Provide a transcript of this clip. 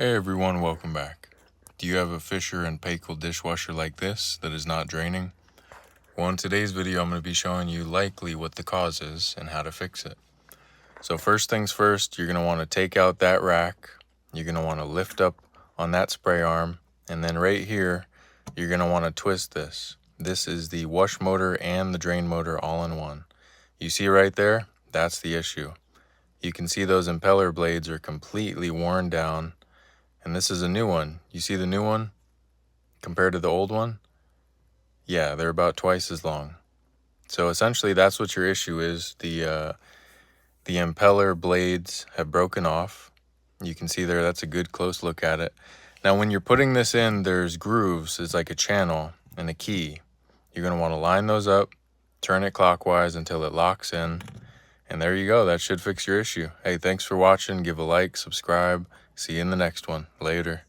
Hey everyone, welcome back. Do you have a Fisher and Paykle dishwasher like this that is not draining? Well, in today's video, I'm going to be showing you likely what the cause is and how to fix it. So first things first, you're going to want to take out that rack. You're going to want to lift up on that spray arm. And then right here, you're going to want to twist this. This is the wash motor and the drain motor all in one. You see right there? That's the issue. You can see those impeller blades are completely worn down. And this is a new one. You see the new one compared to the old one? Yeah, they're about twice as long. So essentially that's what your issue is. The impeller blades have broken off. You can see there, that's a good close look at it. Now when you're putting this in, there's grooves. It's like a channel and a key. You're going to want to line those up, turn it clockwise until it locks in. And there you go. That should fix your issue. Hey, thanks for watching. Give a like, subscribe. See you in the next one. Later.